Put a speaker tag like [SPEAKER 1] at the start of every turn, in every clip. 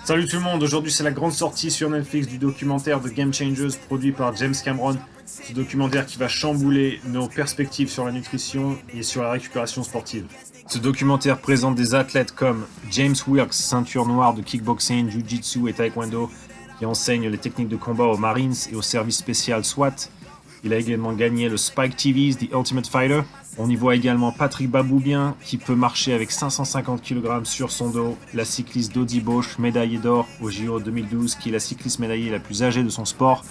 [SPEAKER 1] Salut tout le monde, aujourd'hui c'est la grande sortie sur Netflix du documentaire The Game Changers produit par James Cameron. Ce documentaire qui va chambouler nos perspectives sur la nutrition et sur la récupération sportive. Ce documentaire présente des athlètes comme James Wilkes, ceinture noire de kickboxing, jiu-jitsu et taekwondo, qui enseigne les techniques de combat aux Marines et au service spécial SWAT. Il a également gagné le Spike TV's The Ultimate Fighter. On y voit également Patrick Baboubien, qui peut marcher avec 550 kg sur son dos. La cycliste Dodie Bosch, médaillée d'or au JO 2012, qui est la cycliste médaillée la plus âgée de son sport.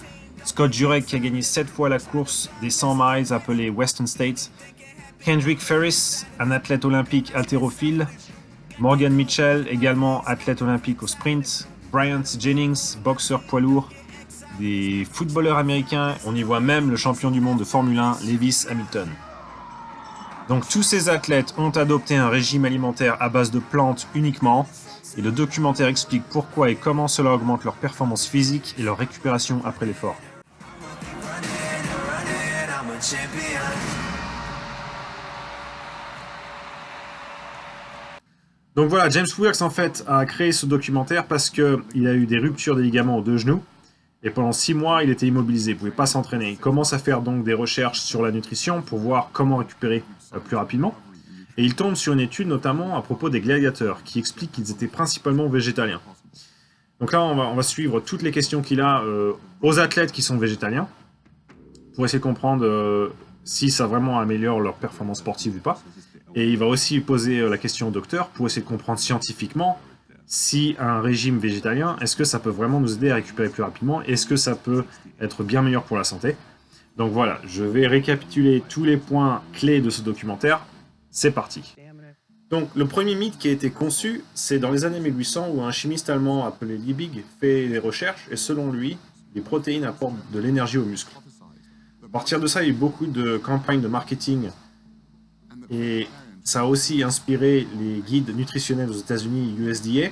[SPEAKER 1] Scott Jurek, qui a gagné 7 fois la course des 100 miles appelée Western States. Kendrick Ferris, un athlète olympique haltérophile. Morgan Mitchell, également athlète olympique au sprint. Bryant Jennings, boxeur poids lourd. Des footballeurs américains, on y voit même le champion du monde de Formule 1, Lewis Hamilton. Donc tous ces athlètes ont adopté un régime alimentaire à base de plantes uniquement, et le documentaire explique pourquoi et comment cela augmente leur performance physique et leur récupération après l'effort. Donc voilà, James Wilkes en fait a créé ce documentaire parce qu'il a eu des ruptures des ligaments aux deux genoux. Et pendant 6 mois, il était immobilisé, il ne pouvait pas s'entraîner. Il commence à faire donc des recherches sur la nutrition pour voir comment récupérer plus rapidement. Et il tombe sur une étude notamment à propos des gladiateurs, qui explique qu'ils étaient principalement végétaliens. Donc là, on va suivre toutes les questions qu'il a aux athlètes qui sont végétaliens, pour essayer de comprendre si ça vraiment améliore leur performance sportive ou pas. Et il va aussi poser la question au docteur pour essayer de comprendre scientifiquement si un régime végétalien, est-ce que ça peut vraiment nous aider à récupérer plus rapidement? Est-ce que ça peut être bien meilleur pour la santé? Donc voilà, je vais récapituler tous les points clés de ce documentaire. C'est parti. Donc le premier mythe qui a été conçu, c'est dans les années 1800 où un chimiste allemand appelé Liebig fait des recherches et selon lui, les protéines apportent de l'énergie aux muscles. À partir de ça, il y a eu beaucoup de campagnes de marketing et ça a aussi inspiré les guides nutritionnels aux États-Unis, USDA,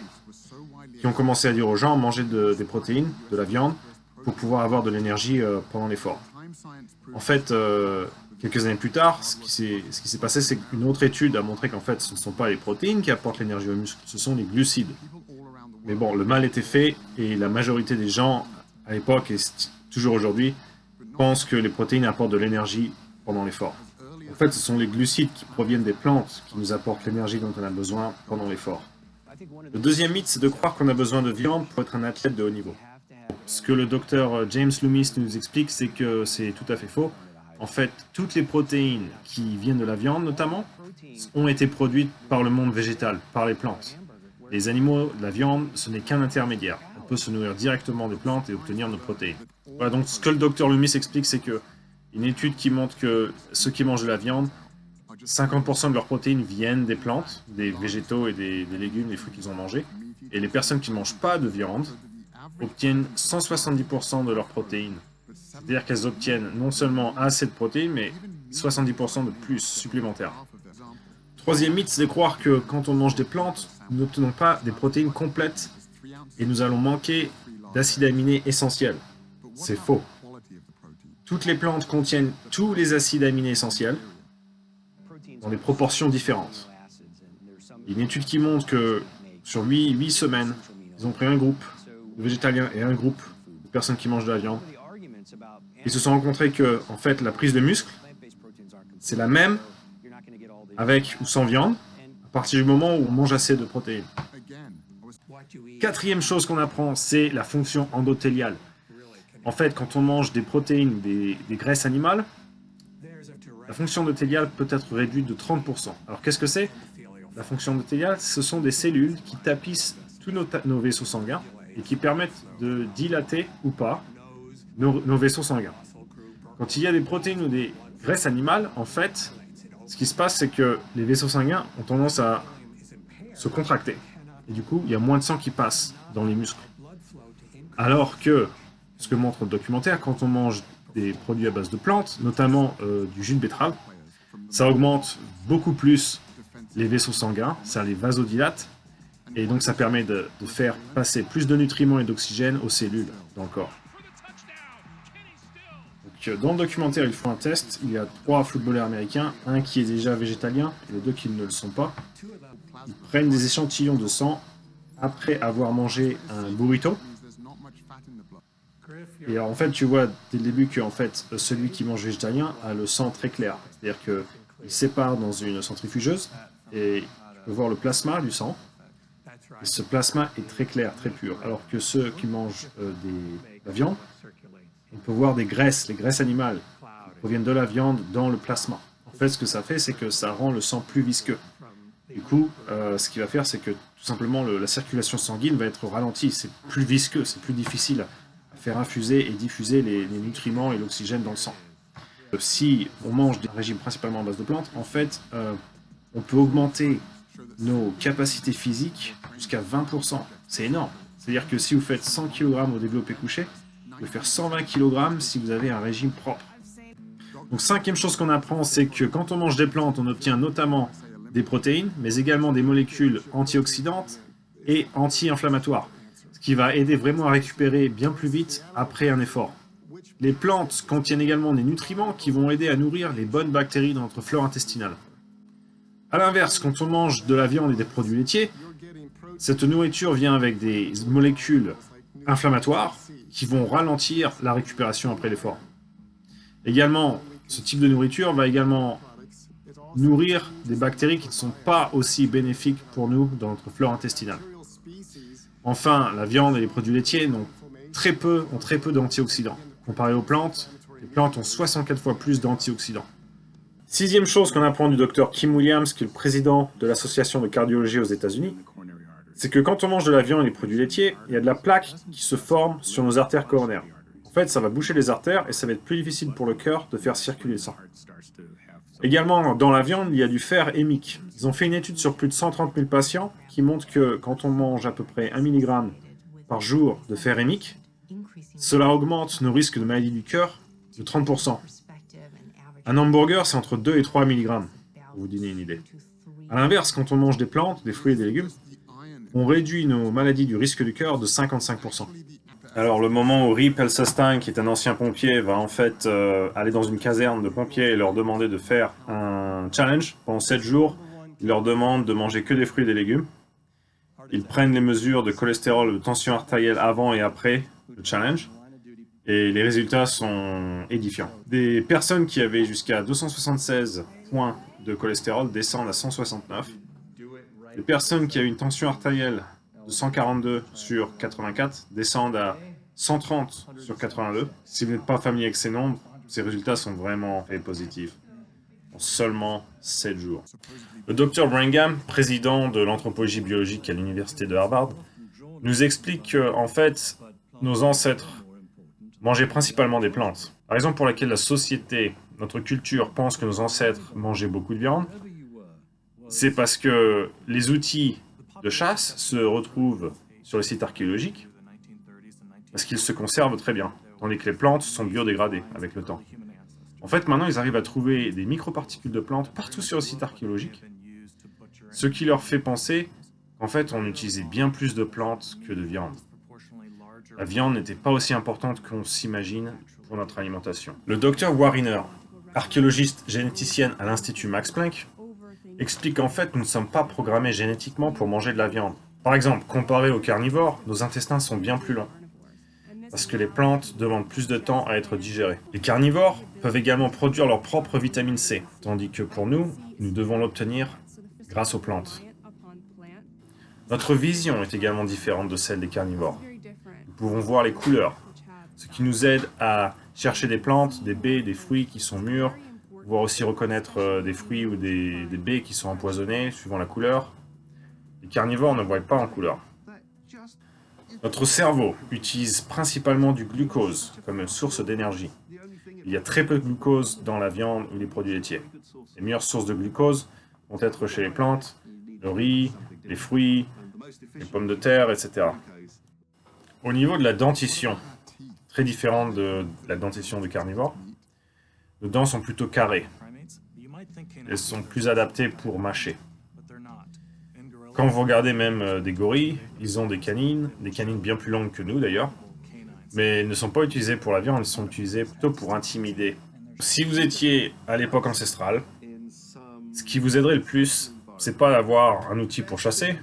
[SPEAKER 1] qui ont commencé à dire aux gens manger des protéines, de la viande, pour pouvoir avoir de l'énergie pendant l'effort. En fait, quelques années plus tard, ce qui s'est passé, c'est qu'une autre étude a montré qu'en fait, ce ne sont pas les protéines qui apportent l'énergie aux muscles, ce sont les glucides. Mais bon, le mal était fait, et la majorité des gens, à l'époque et toujours aujourd'hui, pensent que les protéines apportent de l'énergie pendant l'effort. En fait, ce sont les glucides qui proviennent des plantes qui nous apportent l'énergie dont on a besoin pendant l'effort. Le deuxième mythe, c'est de croire qu'on a besoin de viande pour être un athlète de haut niveau. Ce que le docteur James Loomis nous explique, c'est que c'est tout à fait faux. En fait, toutes les protéines qui viennent de la viande, notamment, ont été produites par le monde végétal, par les plantes. Les animaux, la viande, ce n'est qu'un intermédiaire. On peut se nourrir directement des plantes et obtenir nos protéines. Voilà, donc ce que le docteur Loomis explique, c'est que une étude qui montre que ceux qui mangent de la viande, 50% de leurs protéines viennent des plantes, des végétaux et des légumes, des fruits qu'ils ont mangés. Et les personnes qui ne mangent pas de viande obtiennent 170% de leurs protéines. C'est-à-dire qu'elles obtiennent non seulement assez de protéines, mais 70% de plus supplémentaires. Troisième mythe, c'est de croire que quand on mange des plantes, nous n'obtenons pas des protéines complètes et nous allons manquer d'acides aminés essentiels. C'est faux. Toutes les plantes contiennent tous les acides aminés essentiels dans des proportions différentes. Il y a une étude qui montre que sur 8 semaines, ils ont pris un groupe de végétaliens et un groupe de personnes qui mangent de la viande. Ils se sont rencontrés que, en fait, la prise de muscle, c'est la même avec ou sans viande, à partir du moment où on mange assez de protéines. Quatrième chose qu'on apprend, c'est la fonction endothéliale. En fait, quand on mange des protéines, des graisses animales, la fonction endothéliale peut être réduite de 30%. Alors qu'est-ce que c'est? La fonction endothéliale, ce sont des cellules qui tapissent tous nos vaisseaux sanguins et qui permettent de dilater ou pas nos vaisseaux sanguins. Quand il y a des protéines ou des graisses animales, en fait, ce qui se passe, c'est que les vaisseaux sanguins ont tendance à se contracter. Et du coup, il y a moins de sang qui passe dans les muscles. Alors que, ce que montre le documentaire, quand on mange des produits à base de plantes, notamment du jus de betterave, ça augmente beaucoup plus les vaisseaux sanguins, ça les vasodilate, et donc ça permet de faire passer plus de nutriments et d'oxygène aux cellules dans le corps. Donc, dans le documentaire, ils font un test, il y a 3 footballeurs américains, un qui est déjà végétalien et les 2 qui ne le sont pas. Ils prennent des échantillons de sang après avoir mangé un burrito. Et alors, en fait, tu vois dès le début que en fait, celui qui mange végétarien a le sang très clair. C'est-à-dire qu'il sépare dans une centrifugeuse et tu peux voir le plasma du sang. Et ce plasma est très clair, très pur. Alors que ceux qui mangent la viande, on peut voir des graisses, les graisses animales qui proviennent de la viande dans le plasma. En fait, ce que ça fait, c'est que ça rend le sang plus visqueux. Du coup, ce qu'il va faire, c'est que tout simplement la circulation sanguine va être ralentie. C'est plus visqueux, c'est plus difficile à faire infuser et diffuser les nutriments et l'oxygène dans le sang. Si on mange des régimes principalement à base de plantes, en fait, on peut augmenter nos capacités physiques jusqu'à 20%. C'est énorme. C'est-à-dire que si vous faites 100 kg au développé couché, vous pouvez faire 120 kg si vous avez un régime propre. Donc, cinquième chose qu'on apprend, c'est que quand on mange des plantes, on obtient notamment des protéines, mais également des molécules antioxydantes et anti-inflammatoires, ce qui va aider vraiment à récupérer bien plus vite après un effort. Les plantes contiennent également des nutriments qui vont aider à nourrir les bonnes bactéries dans notre flore intestinale. A l'inverse, quand on mange de la viande et des produits laitiers, cette nourriture vient avec des molécules inflammatoires qui vont ralentir la récupération après l'effort. Également, ce type de nourriture va également nourrir des bactéries qui ne sont pas aussi bénéfiques pour nous dans notre flore intestinale. Enfin, la viande et les produits laitiers ont très peu d'antioxydants. Comparé aux plantes, les plantes ont 64 fois plus d'antioxydants. Sixième chose qu'on apprend du docteur Kim Williams, qui est le président de l'association de cardiologie aux États-Unis, c'est que quand on mange de la viande et des produits laitiers, il y a de la plaque qui se forme sur nos artères coronaires. En fait, ça va boucher les artères et ça va être plus difficile pour le cœur de faire circuler le sang. Également, dans la viande, il y a du fer hémique. Ils ont fait une étude sur plus de 130 000 patients qui montre que quand on mange à peu près 1 mg par jour de fer hémique, cela augmente nos risques de maladie du cœur de 30%. Un hamburger, c'est entre 2 et 3 mg, pour vous donner une idée. A l'inverse, quand on mange des plantes, des fruits et des légumes, on réduit nos maladies du risque du cœur de 55%. Alors le moment où Rip Elsastin, qui est un ancien pompier, va en fait aller dans une caserne de pompiers et leur demander de faire un challenge pendant 7 jours. Il leur demande de manger que des fruits et des légumes. Ils prennent les mesures de cholestérol et de tension artérielle avant et après le challenge. Et les résultats sont édifiants. Des personnes qui avaient jusqu'à 276 points de cholestérol descendent à 169. Les personnes qui avaient une tension artérielle de 142 sur 84 descendent à 130 sur 82. Si vous n'êtes pas familier avec ces nombres, ces résultats sont vraiment très positifs. En seulement 7 jours. Le Dr Brigham, président de l'anthropologie biologique à l'université de Harvard, nous explique que, en fait, nos ancêtres mangeaient principalement des plantes. La raison pour laquelle la société, notre culture, pense que nos ancêtres mangeaient beaucoup de viande, c'est parce que les outils de chasse se retrouvent sur les sites archéologiques, parce qu'ils se conservent très bien, tandis que les plantes sont biodégradées avec le temps. En fait, maintenant, ils arrivent à trouver des microparticules de plantes partout sur les sites archéologiques, ce qui leur fait penser qu'en fait, on utilisait bien plus de plantes que de viande. La viande n'était pas aussi importante qu'on s'imagine pour notre alimentation. Le docteur Wariner, archéologiste généticienne à l'Institut Max Planck, explique qu'en fait, nous ne sommes pas programmés génétiquement pour manger de la viande. Par exemple, comparé aux carnivores, nos intestins sont bien plus longs, parce que les plantes demandent plus de temps à être digérées. Les carnivores peuvent également produire leur propre vitamine C, tandis que pour nous, nous devons l'obtenir grâce aux plantes. Notre vision est également différente de celle des carnivores. Nous pouvons voir les couleurs, ce qui nous aide à chercher des plantes, des baies, des fruits qui sont mûrs, pouvoir aussi reconnaître des fruits ou des baies qui sont empoisonnés, suivant la couleur. Les carnivores ne voient pas en couleur. Notre cerveau utilise principalement du glucose comme une source d'énergie. Il y a très peu de glucose dans la viande ou les produits laitiers. Les meilleures sources de glucose vont être chez les plantes, le riz, les fruits, les pommes de terre, etc. Au niveau de la dentition, très différente de la dentition des carnivores, nos dents sont plutôt carrées. Elles sont plus adaptées pour mâcher. Quand vous regardez même des gorilles, ils ont des canines bien plus longues que nous d'ailleurs, mais elles ne sont pas utilisées pour la viande, elles sont utilisées plutôt pour intimider. Si vous étiez à l'époque ancestrale, ce qui vous aiderait le plus, c'est pas d'avoir un outil pour chasser,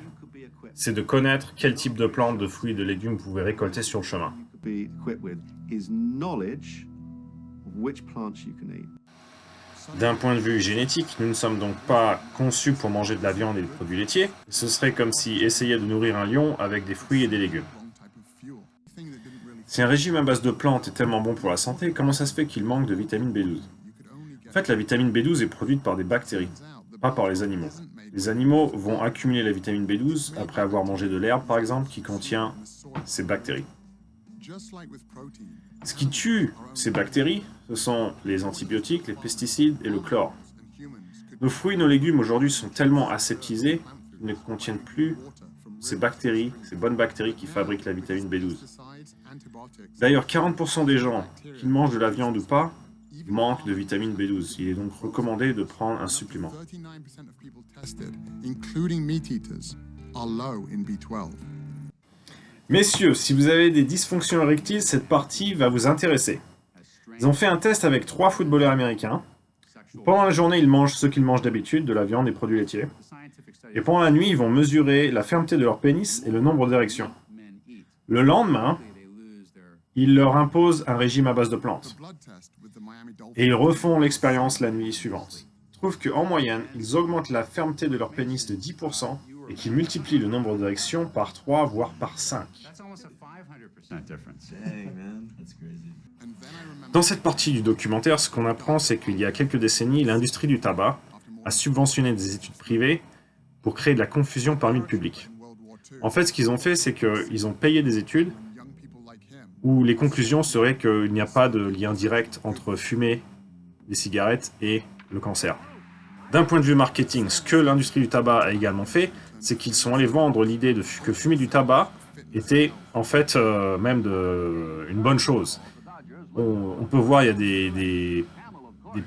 [SPEAKER 1] c'est de connaître quel type de plantes, de fruits et de légumes vous pouvez récolter sur le chemin. D'un point de vue génétique, nous ne sommes donc pas conçus pour manger de la viande et des produits laitiers. Ce serait comme si essayer de nourrir un lion avec des fruits et des légumes. Si un régime à base de plantes est tellement bon pour la santé, comment ça se fait qu'il manque de vitamine B12? En fait, la vitamine B12 est produite par des bactéries, pas par les animaux. Les animaux vont accumuler la vitamine B12 après avoir mangé de l'herbe, par exemple, qui contient ces bactéries. Ce qui tue ces bactéries, ce sont les antibiotiques, les pesticides et le chlore. Nos fruits et nos légumes aujourd'hui sont tellement aseptisés qu'ils ne contiennent plus ces bactéries, ces bonnes bactéries qui fabriquent la vitamine B12. D'ailleurs, 40% des gens, qu'ils mangent de la viande ou pas, manquent de vitamine B12. Il est donc recommandé de prendre un supplément. Messieurs, si vous avez des dysfonctions érectiles, cette partie va vous intéresser. Ils ont fait un test avec 3 footballeurs américains. Pendant la journée, ils mangent ce qu'ils mangent d'habitude, de la viande et produits laitiers. Et pendant la nuit, ils vont mesurer la fermeté de leur pénis et le nombre d'érections. Le lendemain, ils leur imposent un régime à base de plantes. Et ils refont l'expérience la nuit suivante. Ils trouvent qu'en moyenne, ils augmentent la fermeté de leur pénis de 10% et qu'ils multiplient le nombre d'érections par 3, voire par 5. Dans cette partie du documentaire, ce qu'on apprend, c'est qu'il y a quelques décennies, l'industrie du tabac a subventionné des études privées pour créer de la confusion parmi le public. En fait, ce qu'ils ont fait, c'est qu'ils ont payé des études où les conclusions seraient qu'il n'y a pas de lien direct entre fumer des cigarettes et le cancer. D'un point de vue marketing, ce que l'industrie du tabac a également fait, c'est qu'ils sont allés vendre l'idée que fumer du tabac était en fait même une bonne chose. On peut voir, il y a des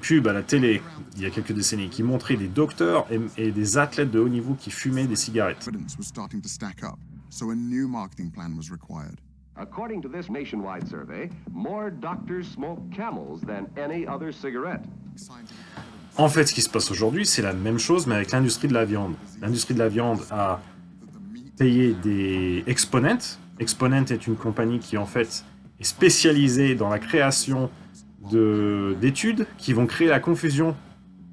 [SPEAKER 1] pubs à la télé, il y a quelques décennies, qui montraient des docteurs et des athlètes de haut niveau qui fumaient des cigarettes.
[SPEAKER 2] According to this nationwide survey, more doctors smoke Camels than any other cigarette.
[SPEAKER 1] En fait, ce qui se passe aujourd'hui, c'est la même chose, mais avec l'industrie de la viande. L'industrie de la viande a payé des Exponent. Exponent est une compagnie qui, en fait, est spécialisée dans la création d'études qui vont créer la confusion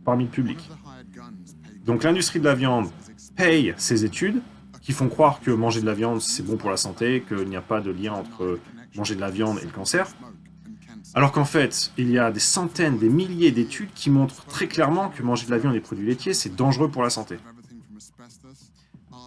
[SPEAKER 1] parmi le public. Donc l'industrie de la viande paye ces études qui font croire que manger de la viande, c'est bon pour la santé, qu'il n'y a pas de lien entre manger de la viande et le cancer. Alors qu'en fait, il y a des centaines, des milliers d'études qui montrent très clairement que manger de la viande et des produits laitiers, c'est dangereux pour la santé.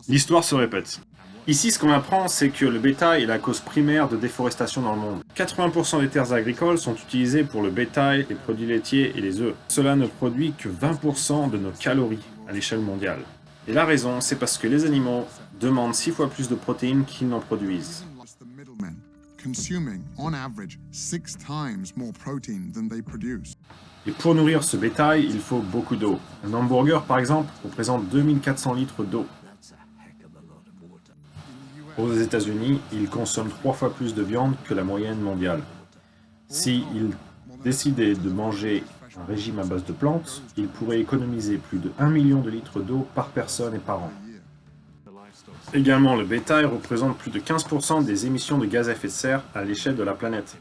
[SPEAKER 1] L'histoire se répète. Ici, ce qu'on apprend, c'est que le bétail est la cause primaire de déforestation dans le monde. 80% des terres agricoles sont utilisées pour le bétail, les produits laitiers et les œufs. Cela ne produit que 20% de nos calories à l'échelle mondiale. Et la raison, c'est parce que les animaux demandent 6 fois plus de protéines qu'ils n'en produisent. Et pour nourrir ce bétail, il faut beaucoup d'eau. Un hamburger, par exemple, représente 2400 litres d'eau. Aux États-Unis, ils consomment 3 fois plus de viande que la moyenne mondiale. S'ils décidaient de manger un régime à base de plantes, ils pourraient économiser plus de 1 million de litres d'eau par personne et par an. Également, le bétail représente plus de 15% des émissions de gaz à effet de serre à l'échelle de la planète,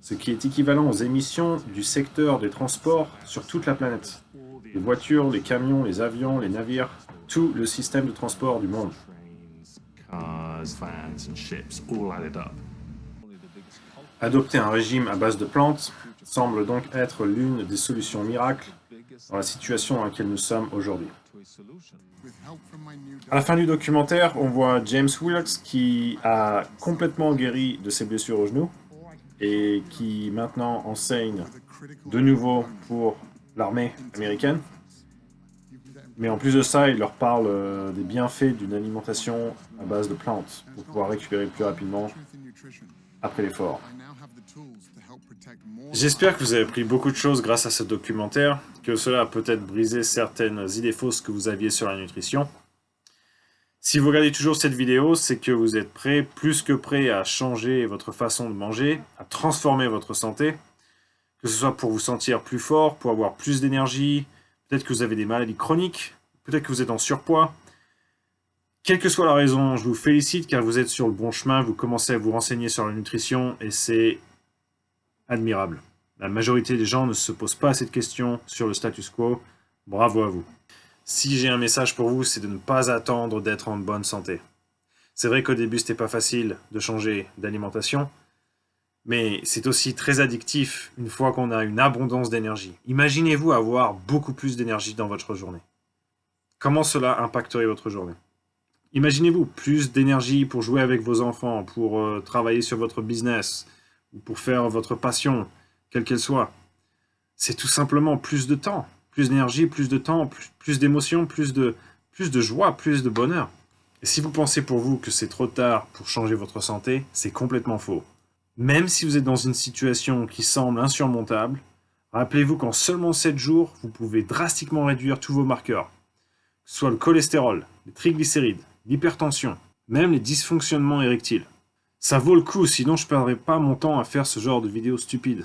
[SPEAKER 1] ce qui est équivalent aux émissions du secteur des transports sur toute la planète. Les voitures, les camions, les avions, les navires, tout le système de transport du monde. Adopter un régime à base de plantes semble donc être l'une des solutions miracles dans la situation dans laquelle nous sommes aujourd'hui. À la fin du documentaire, on voit James Wilkes qui a complètement guéri de ses blessures au genou et qui maintenant enseigne de nouveau pour l'armée américaine. Mais en plus de ça, il leur parle des bienfaits d'une alimentation à base de plantes pour pouvoir récupérer plus rapidement après l'effort. J'espère que vous avez appris beaucoup de choses grâce à ce documentaire, que cela a peut-être brisé certaines idées fausses que vous aviez sur la nutrition. Si vous regardez toujours cette vidéo, c'est que vous êtes prêt, plus que prêt à changer votre façon de manger, à transformer votre santé, que ce soit pour vous sentir plus fort, pour avoir plus d'énergie, peut-être que vous avez des maladies chroniques, peut-être que vous êtes en surpoids. Quelle que soit la raison, je vous félicite car vous êtes sur le bon chemin, vous commencez à vous renseigner sur la nutrition et c'est admirable. La majorité des gens ne se posent pas cette question sur le status quo. Bravo à vous. Si j'ai un message pour vous, c'est de ne pas attendre d'être en bonne santé. C'est vrai qu'au début, c'était pas facile de changer d'alimentation, mais c'est aussi très addictif une fois qu'on a une abondance d'énergie. Imaginez-vous avoir beaucoup plus d'énergie dans votre journée. Comment cela impacterait votre journée? Imaginez-vous plus d'énergie pour jouer avec vos enfants, pour travailler sur votre business, ou pour faire votre passion, quelle qu'elle soit. C'est tout simplement plus de temps, plus d'énergie, plus de temps, plus d'émotions, plus de joie, plus de bonheur. Et si vous pensez pour vous que c'est trop tard pour changer votre santé, c'est complètement faux. Même si vous êtes dans une situation qui semble insurmontable, rappelez-vous qu'en seulement 7 jours, vous pouvez drastiquement réduire tous vos marqueurs, que ce soit le cholestérol, les triglycérides, l'hypertension, même les dysfonctionnements érectiles. Ça vaut le coup, sinon je ne perdrai pas mon temps à faire ce genre de vidéos stupides.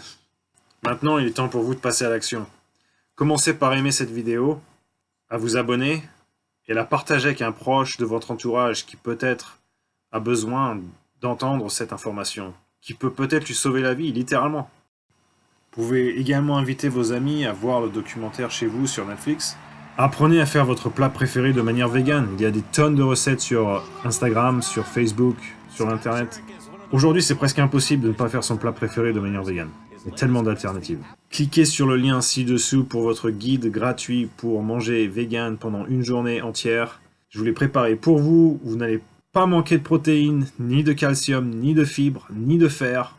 [SPEAKER 1] Maintenant, il est temps pour vous de passer à l'action. Commencez par aimer cette vidéo, à vous abonner et à la partager avec un proche de votre entourage qui peut-être a besoin d'entendre cette information, qui peut peut-être lui sauver la vie, littéralement. Vous pouvez également inviter vos amis à voir le documentaire chez vous sur Netflix. Apprenez à faire votre plat préféré de manière végane. Il y a des tonnes de recettes sur Instagram, sur Facebook, sur Internet. Aujourd'hui, c'est presque impossible de ne pas faire son plat préféré de manière végane. Il y a tellement d'alternatives. Cliquez sur le lien ci-dessous pour votre guide gratuit pour manger vegan pendant une journée entière. Je vous l'ai préparé pour vous. Vous n'allez pas manquer de protéines, ni de calcium, ni de fibres, ni de fer.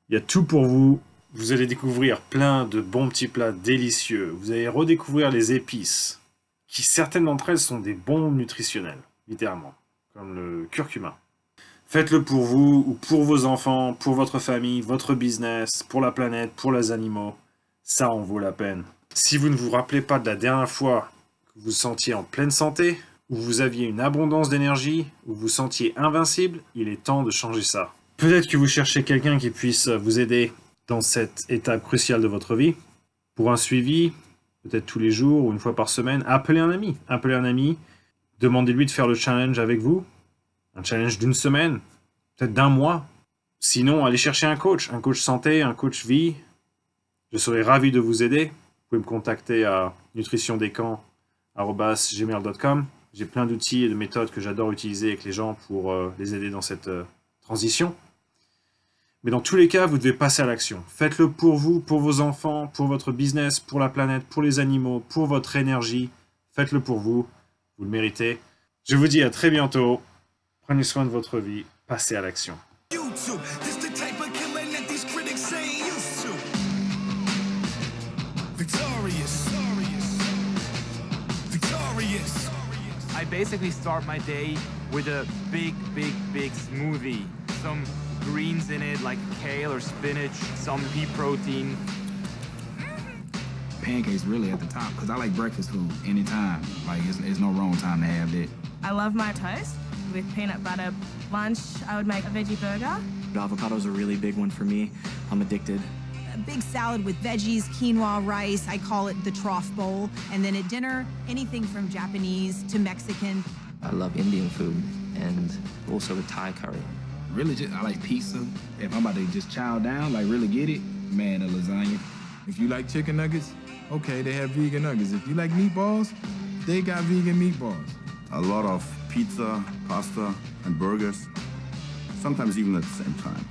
[SPEAKER 1] Il y a tout pour vous. Vous allez découvrir plein de bons petits plats délicieux. Vous allez redécouvrir les épices, qui certaines d'entre elles sont des bons nutritionnels, littéralement, comme le curcuma. Faites-le pour vous ou pour vos enfants, pour votre famille, votre business, pour la planète, pour les animaux. Ça en vaut la peine. Si vous ne vous rappelez pas de la dernière fois que vous vous sentiez en pleine santé, où vous aviez une abondance d'énergie, où vous vous sentiez invincible, il est temps de changer ça. Peut-être que vous cherchez quelqu'un qui puisse vous aider dans cette étape cruciale de votre vie. Pour un suivi, peut-être tous les jours ou une fois par semaine, appelez un ami. Appelez un ami, demandez-lui de faire le challenge avec vous. Un challenge d'une semaine, peut-être d'un mois. Sinon, allez chercher un coach santé, un coach vie. Je serai ravi de vous aider. Vous pouvez me contacter à nutritiondescamps@gmail.com. J'ai plein d'outils et de méthodes que j'adore utiliser avec les gens pour les aider dans cette transition. Mais dans tous les cas, vous devez passer à l'action. Faites-le pour vous, pour vos enfants, pour votre business, pour la planète, pour les animaux, pour votre énergie. Faites-le pour vous. Vous le méritez. Je vous dis à très bientôt. Prenez soin de votre vie, passez à l'action.
[SPEAKER 3] I basically start my day with a big smoothie. Some greens in it, like kale or spinach, some pea protein.
[SPEAKER 4] Pancakes really at the top, because I like breakfast food anytime. Like, it's no wrong time to have that.
[SPEAKER 5] I love my toast with peanut butter. Lunch, I would make a veggie burger.
[SPEAKER 6] Avocado's a really big one for me. I'm addicted.
[SPEAKER 7] A big salad with veggies, quinoa, rice. I call it the trough bowl. And then at dinner, anything from Japanese to Mexican.
[SPEAKER 6] I love Indian food and also the Thai curry.
[SPEAKER 4] Really, I like pizza. If I'm about to just chow down, like really get it, man, a lasagna.
[SPEAKER 8] If you like chicken nuggets, okay, they have vegan nuggets. If you like meatballs, they got vegan meatballs.
[SPEAKER 9] A lot of pizza, pasta, and burgers, sometimes even at the same time.